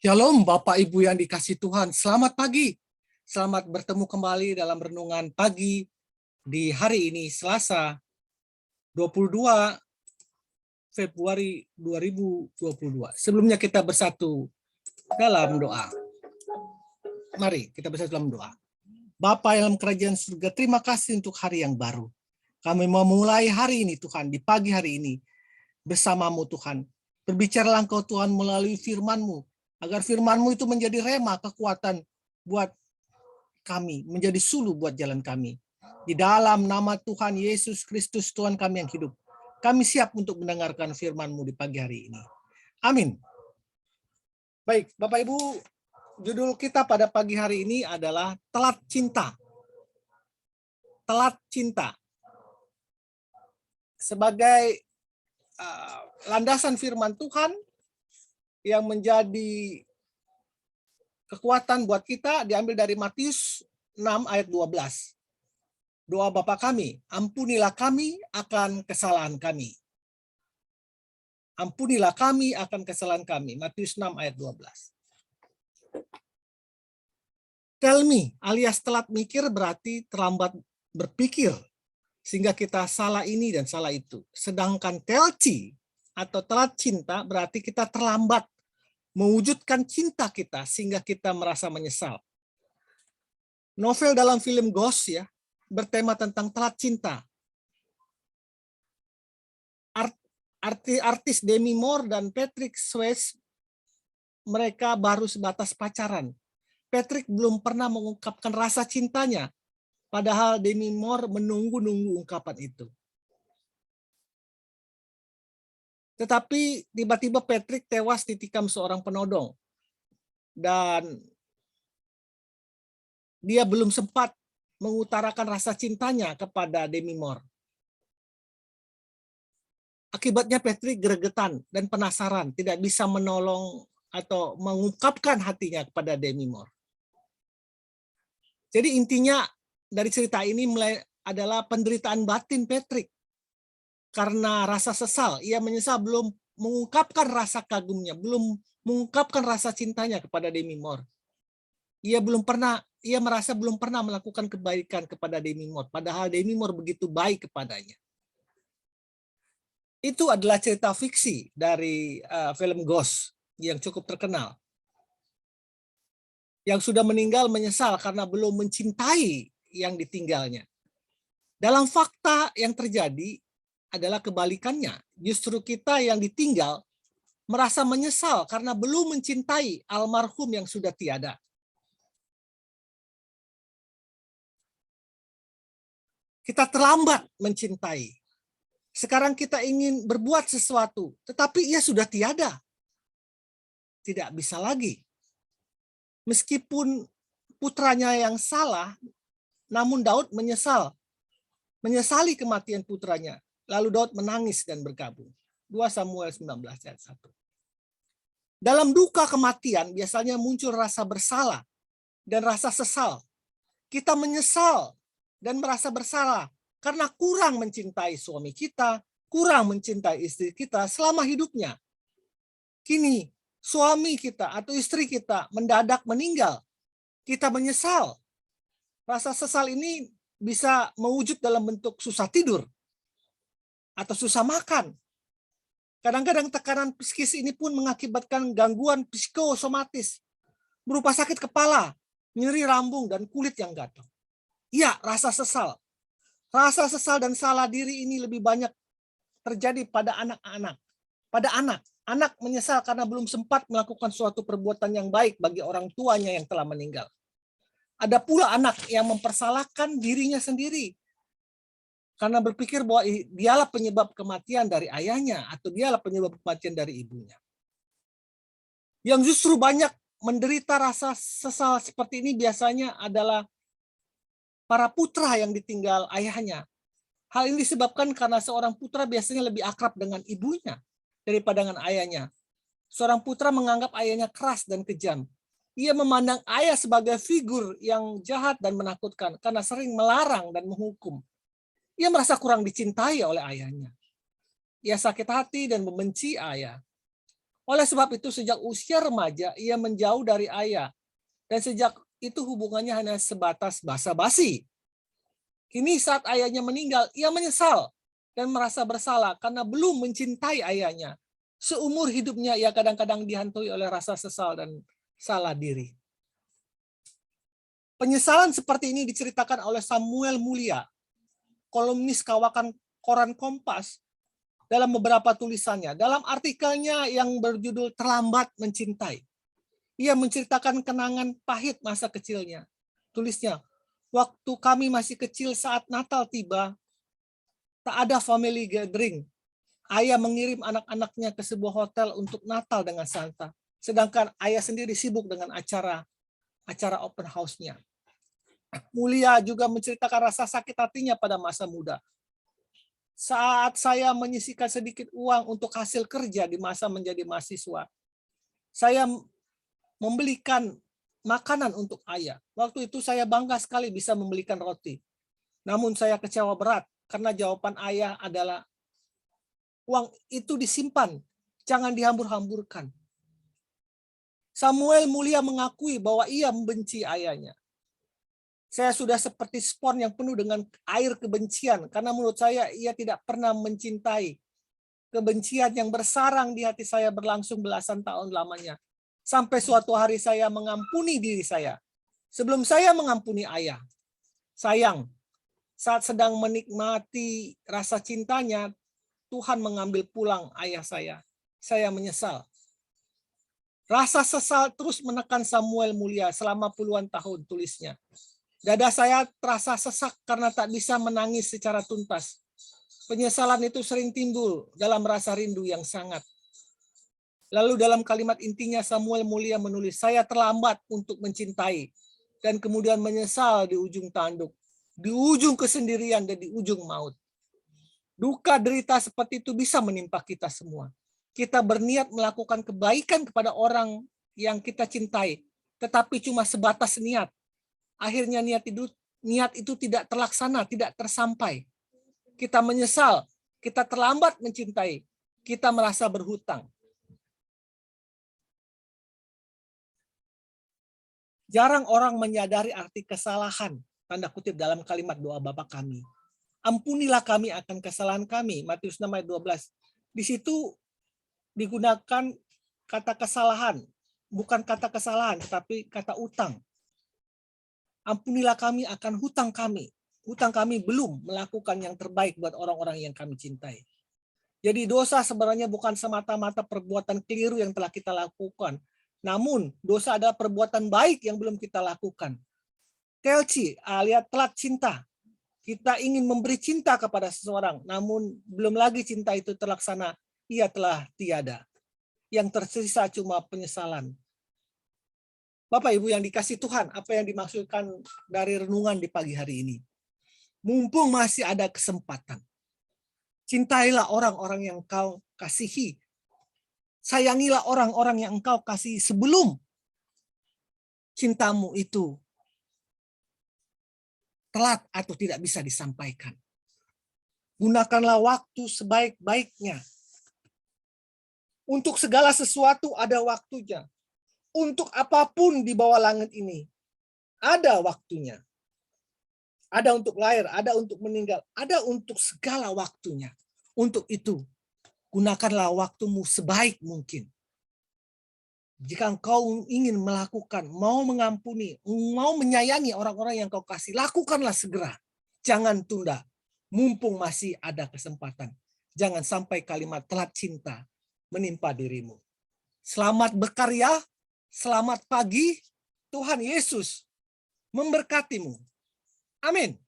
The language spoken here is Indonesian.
Shalom Bapak Ibu yang dikasih Tuhan, selamat pagi. Selamat bertemu kembali dalam renungan pagi di hari ini Selasa 22 Februari 2022. Sebelumnya kita bersatu dalam doa. Mari kita bersatu dalam doa. Bapa yang dalam kerajaan surga, terima kasih untuk hari yang baru. Kami memulai hari ini Tuhan, di pagi hari ini bersamamu Tuhan. Berbicaralah Engkau Tuhan melalui firman-Mu, agar firman-Mu itu menjadi rema, kekuatan buat kami, menjadi suluh buat jalan kami. Di dalam nama Tuhan Yesus Kristus, Tuhan kami yang hidup, kami siap untuk mendengarkan firman-Mu di pagi hari ini. Amin. Baik, Bapak Ibu, judul kita pada pagi hari ini adalah Telat Cinta. Telat Cinta. Sebagai landasan firman Tuhan yang menjadi kekuatan buat kita diambil dari Matius 6 ayat 12. Doa Bapa kami, ampunilah kami akan kesalahan kami. Ampunilah kami akan kesalahan kami. Matius 6 ayat 12. Tell me alias telat mikir berarti terlambat berpikir, sehingga kita salah ini dan salah itu. Sedangkan telci atau telat cinta berarti kita terlambat mewujudkan cinta kita sehingga kita merasa menyesal. Novel dalam film Ghost ya bertema tentang telat cinta. Artis Demi Moore dan Patrick Swayze mereka baru sebatas pacaran. Patrick belum pernah mengungkapkan rasa cintanya, padahal Demi Moore menunggu-nunggu ungkapan itu. Tetapi tiba-tiba Patrick tewas ditikam seorang penodong. Dan dia belum sempat mengutarakan rasa cintanya kepada Demi Moore. Akibatnya Patrick gregetan dan penasaran, tidak bisa menolong atau mengungkapkan hatinya kepada Demi Moore. Jadi intinya dari cerita ini adalah penderitaan batin Patrick. Karena rasa sesal, ia menyesal belum mengungkapkan rasa kagumnya, belum mengungkapkan rasa cintanya kepada Demi Moore. Ia merasa belum pernah melakukan kebaikan kepada Demi Moore, padahal Demi Moore begitu baik kepadanya. Itu adalah cerita fiksi dari film Ghost yang cukup terkenal. Yang sudah meninggal menyesal karena belum mencintai yang ditinggalnya. Dalam fakta yang terjadi adalah kebalikannya. Justru kita yang ditinggal merasa menyesal karena belum mencintai almarhum yang sudah tiada. Kita terlambat mencintai. Sekarang kita ingin berbuat sesuatu, tetapi ia sudah tiada. Tidak bisa lagi. Meskipun putranya yang salah, namun Daud menyesali kematian putranya. Lalu Daud menangis dan berkabung. 2 Samuel 19 ayat 1. Dalam duka kematian biasanya muncul rasa bersalah dan rasa sesal. Kita menyesal dan merasa bersalah karena kurang mencintai suami kita, kurang mencintai istri kita selama hidupnya. Kini suami kita atau istri kita mendadak meninggal. Kita menyesal. Rasa sesal ini bisa mewujud dalam bentuk susah tidur atau susah makan. Kadang-kadang tekanan psikis ini pun mengakibatkan gangguan psikosomatis berupa sakit kepala, nyeri lambung, dan kulit yang gatal. Iya, rasa sesal. Rasa sesal dan salah diri ini lebih banyak terjadi pada anak-anak. Pada anak menyesal karena belum sempat melakukan suatu perbuatan yang baik bagi orang tuanya yang telah meninggal. Ada pula anak yang mempersalahkan dirinya sendiri karena berpikir bahwa dialah penyebab kematian dari ayahnya atau dialah penyebab kematian dari ibunya. Yang justru banyak menderita rasa sesal seperti ini biasanya adalah para putra yang ditinggal ayahnya. Hal ini disebabkan karena seorang putra biasanya lebih akrab dengan ibunya daripada dengan ayahnya. Seorang putra menganggap ayahnya keras dan kejam. Ia memandang ayah sebagai figur yang jahat dan menakutkan karena sering melarang dan menghukum. Ia merasa kurang dicintai oleh ayahnya. Ia sakit hati dan membenci ayah. Oleh sebab itu sejak usia remaja ia menjauh dari ayah. Dan sejak itu hubungannya hanya sebatas basa-basi. Kini saat ayahnya meninggal, ia menyesal dan merasa bersalah karena belum mencintai ayahnya. Seumur hidupnya ia kadang-kadang dihantui oleh rasa sesal dan salah diri. Penyesalan seperti ini diceritakan oleh Samuel Mulia, kolumnis kawakan koran Kompas, dalam beberapa tulisannya. Dalam artikelnya yang berjudul Terlambat Mencintai, ia menceritakan kenangan pahit masa kecilnya. Tulisnya, waktu kami masih kecil saat Natal tiba, tak ada family gathering. Ayah mengirim anak-anaknya ke sebuah hotel untuk Natal dengan Santa. Sedangkan ayah sendiri sibuk dengan acara open house-nya. Mulia juga menceritakan rasa sakit hatinya pada masa muda. Saat saya menyisihkan sedikit uang untuk hasil kerja di masa menjadi mahasiswa, saya membelikan makanan untuk ayah. Waktu itu saya bangga sekali bisa membelikan roti. Namun saya kecewa berat karena jawaban ayah adalah, uang itu disimpan, jangan dihambur-hamburkan. Samuel Mulia mengakui bahwa ia membenci ayahnya. Saya sudah seperti spon yang penuh dengan air kebencian, karena menurut saya ia tidak pernah mencintai. Kebencian yang bersarang di hati saya berlangsung belasan tahun lamanya. Sampai suatu hari saya mengampuni diri saya. Sebelum saya mengampuni ayah. Sayang, saat sedang menikmati rasa cintanya, Tuhan mengambil pulang ayah saya. Saya menyesal. Rasa sesal terus menekan Samuel Mulia selama puluhan tahun, tulisnya. Dada saya terasa sesak karena tak bisa menangis secara tuntas. Penyesalan itu sering timbul dalam rasa rindu yang sangat. Lalu dalam kalimat intinya Samuel Mulia menulis, saya terlambat untuk mencintai dan kemudian menyesal di ujung tanduk, di ujung kesendirian dan di ujung maut. Duka derita seperti itu bisa menimpa kita semua. Kita berniat melakukan kebaikan kepada orang yang kita cintai, tetapi cuma sebatas niat. Akhirnya niat itu tidak terlaksana, tidak tersampai. Kita menyesal, kita terlambat mencintai, kita merasa berhutang. Jarang orang menyadari arti kesalahan, tanda kutip dalam kalimat doa Bapa kami. Ampunilah kami akan kesalahan kami, Matius 6 ayat 12. Di situ digunakan kata kesalahan, bukan kata kesalahan, tapi kata utang. Ampunilah kami akan hutang kami. Hutang kami belum melakukan yang terbaik buat orang-orang yang kami cintai. Jadi dosa sebenarnya bukan semata-mata perbuatan keliru yang telah kita lakukan. Namun dosa adalah perbuatan baik yang belum kita lakukan. Kelci, alias telat cinta. Kita ingin memberi cinta kepada seseorang, namun belum lagi cinta itu terlaksana, ia telah tiada. Yang tersisa cuma penyesalan. Bapak Ibu yang dikasih Tuhan, apa yang dimaksudkan dari renungan di pagi hari ini? Mumpung masih ada kesempatan, cintailah orang-orang yang kau kasihi. Sayangilah orang-orang yang engkau kasihi sebelum cintamu itu telat atau tidak bisa disampaikan. Gunakanlah waktu sebaik-baiknya. Untuk segala sesuatu ada waktunya. Untuk apapun di bawah langit ini, ada waktunya. Ada untuk lahir, ada untuk meninggal, ada untuk segala waktunya. Untuk itu, gunakanlah waktumu sebaik mungkin. Jika engkau ingin melakukan, mau mengampuni, mau menyayangi orang-orang yang kau kasih, lakukanlah segera. Jangan tunda, mumpung masih ada kesempatan. Jangan sampai kalimat telat cinta menimpa dirimu. Selamat berkarya. Selamat pagi, Tuhan Yesus memberkatimu. Amin.